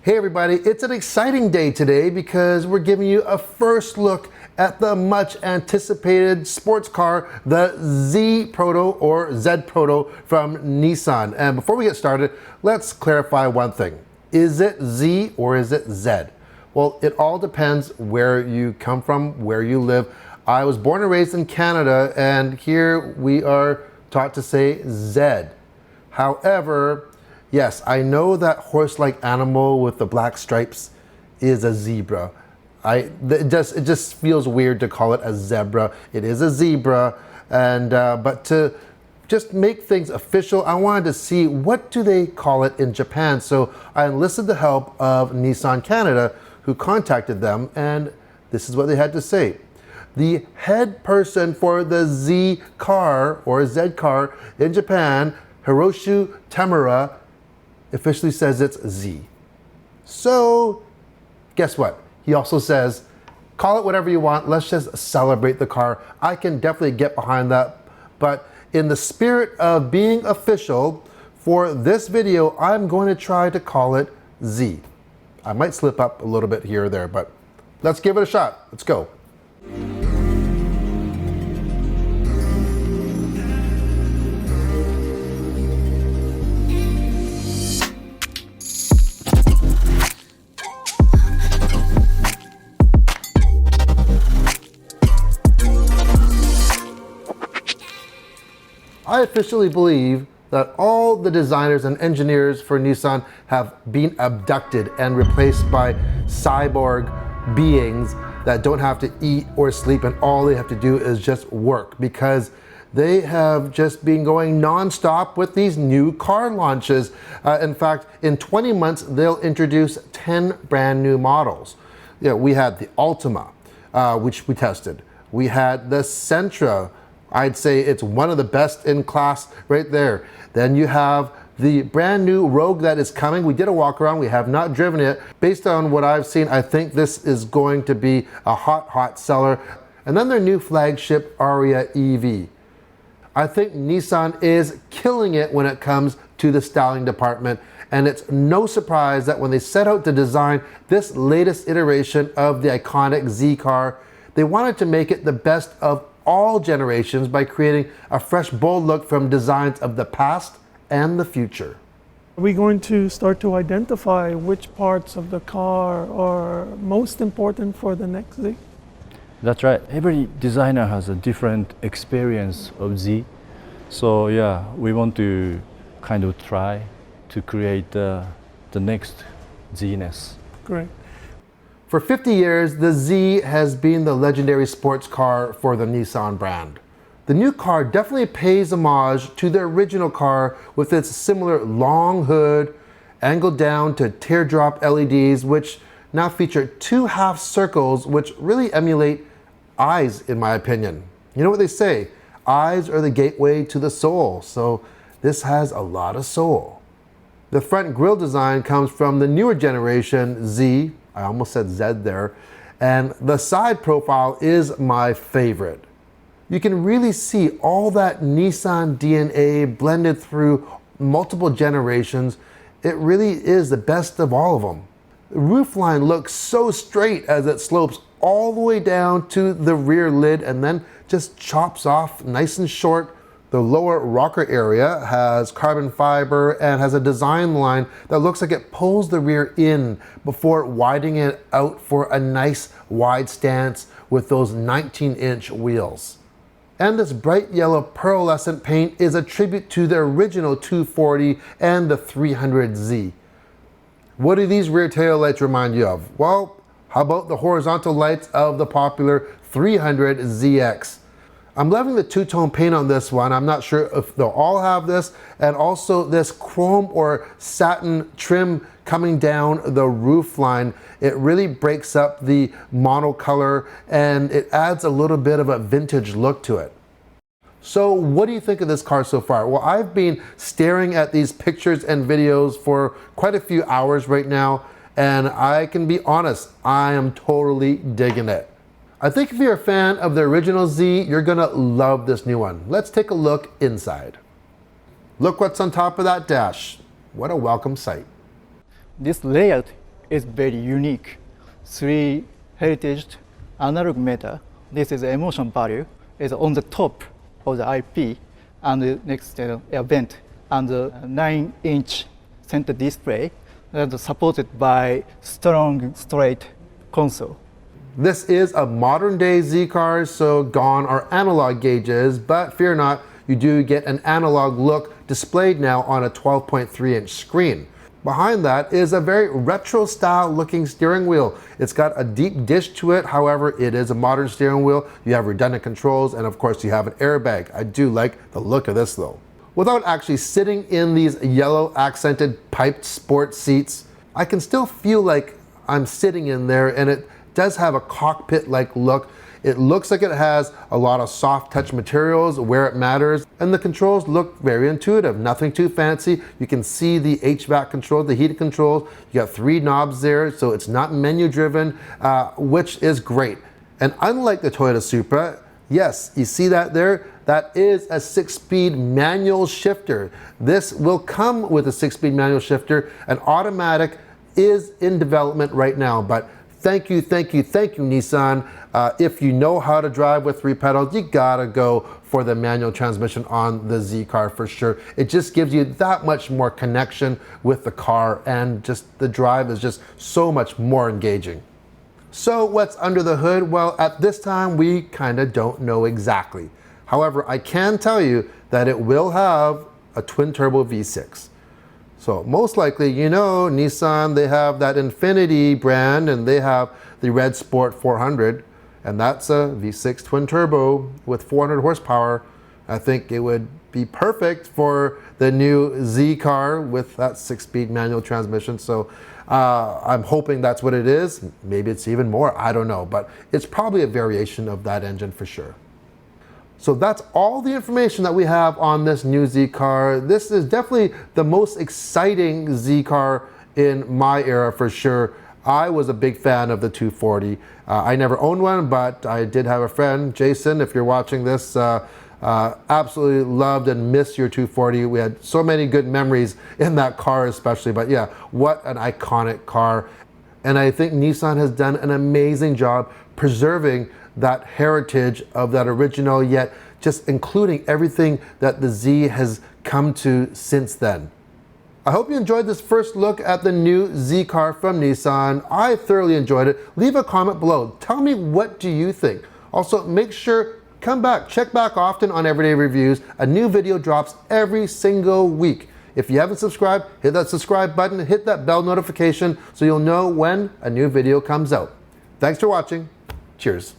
Hey everybody, it's an exciting day today because we're giving you a first look at the much anticipated sports car, the Z Proto or Z Proto from Nissan. And before we get started, let's clarify one thing. Is it Z or is it Z? Well, it all depends where you come from, where you live. I was born and raised in Canada, and here we are taught to say Z. However, yes, I know that horse-like animal with the black stripes is a zebra. It just feels weird to call it a zebra. It is a zebra, and but to just make things official, I wanted to see what do they call it in Japan. So I enlisted the help of Nissan Canada, who contacted them, and this is what they had to say. The head person for the Z car or Z car in Japan, Hiroshi Tamura, officially says it's Z. So guess what? He also says, call it whatever you want, let's just celebrate the car. I can definitely get behind that, but in the spirit of being official, for this video, I'm going to try to call it Z. I might slip up a little bit here or there, but let's give it a shot. Let's go. I officially believe that all the designers and engineers for Nissan have been abducted and replaced by cyborg beings that don't have to eat or sleep, and all they have to do is just work, because they have just been going non-stop with these new car launches. In fact, in 20 months, they'll introduce 10 brand new models. Yeah, we had the Altima, which we tested. We had the Sentra. I'd say it's one of the best in class right there. Then you have the brand new Rogue that is coming. We did a walk around, we have not driven it. Based on what I've seen, I think this is going to be a hot seller. And then their new flagship Aria EV. I think Nissan is killing it when it comes to the styling department. And it's no surprise that when they set out to design this latest iteration of the iconic Z car, they wanted to make it the best of all generations by creating a fresh, bold look from designs of the past and the future. Are we going to start to identify which parts of the car are most important for the next Z? That's right. Every designer has a different experience of Z. So yeah, we want to kind of try to create the next Z-ness. Great. For 50 years, the Z has been the legendary sports car for the Nissan brand. The new car definitely pays homage to the original car with its similar long hood, angled down to teardrop LEDs, which now feature two half circles which really emulate eyes, in my opinion. You know what they say, eyes are the gateway to the soul, so this has a lot of soul. The front grille design comes from the newer generation Z, I almost said Z there, and the side profile is my favorite. You can really see all that Nissan DNA blended through multiple generations. It really is the best of all of them. The roofline looks so straight as it slopes all the way down to the rear lid and then just chops off nice and short. The lower rocker area has carbon fiber and has a design line that looks like it pulls the rear in before widening it out for a nice wide stance with those 19-inch wheels. And this bright yellow pearlescent paint is a tribute to the original 240 and the 300Z. What do these rear tail lights remind you of? Well, how about the horizontal lights of the popular 300ZX? I'm loving the two-tone paint on this one. I'm not sure if they'll all have this, and also this chrome or satin trim coming down the roof line. It really breaks up the monocolor and it adds a little bit of a vintage look to it. So what do you think of this car so far? Well, I've been staring at these pictures and videos for quite a few hours right now, and I can be honest, I am totally digging it. I think if you're a fan of the original Z, you're gonna love this new one. Let's take a look inside. Look what's on top of that dash. What a welcome sight. This layout is very unique. 3 heritage analog meter. This is emotion value. Is on the top of the IP and the next air vent and the 9-inch center display that is supported by strong straight console. This is a modern day Z car, so gone are analog gauges, but fear not, you do get an analog look displayed now on a 12.3-inch screen. Behind that is a very retro style looking steering wheel. It's got a deep dish to it, however, it is a modern steering wheel. You have redundant controls and of course you have an airbag. I do like the look of this though. Without actually sitting in these yellow accented piped sport seats, I can still feel like I'm sitting in there, and it does have a cockpit-like look. It looks like it has a lot of soft touch materials where it matters, and the controls look very intuitive, nothing too fancy. You can see the HVAC controls, the heated controls. You got 3 knobs there, so it's not menu driven, which is great. And unlike the Toyota Supra, yes, you see that there? That is a 6-speed manual shifter. This will come with a 6-speed manual shifter. An automatic is in development right now, but thank you, Nissan. If you know how to drive with 3 pedals, you gotta go for the manual transmission on the Z car for sure. It just gives you that much more connection with the car, and just the drive is just so much more engaging. So what's under the hood? Well, at this time, we kinda don't know exactly. However, I can tell you that it will have a twin turbo V6. So most likely, you know, Nissan, they have that Infinity brand and they have the Red Sport 400, and that's a V6 twin turbo with 400 horsepower. I think it would be perfect for the new Z car with that 6-speed manual transmission. So I'm hoping that's what it is. Maybe it's even more, I don't know, but it's probably a variation of that engine for sure. So that's all the information that we have on this new Z car. This is definitely the most exciting Z car in my era for sure. I was a big fan of the 240. I never owned one, but I did have a friend, Jason, if you're watching this, absolutely loved and missed your 240. We had so many good memories in that car especially, but yeah, what an iconic car. And I think Nissan has done an amazing job preserving that heritage of that original, yet just including everything that the Z has come to since then. I hope you enjoyed this first look at the new Z car from Nissan. I thoroughly enjoyed it. Leave a comment below. Tell me, what do you think? Also, make sure, come back, check back often on Everyday Reviews. A new video drops every single week. If you haven't subscribed, hit that subscribe button, hit that bell notification so you'll know when a new video comes out. Thanks for watching. Cheers.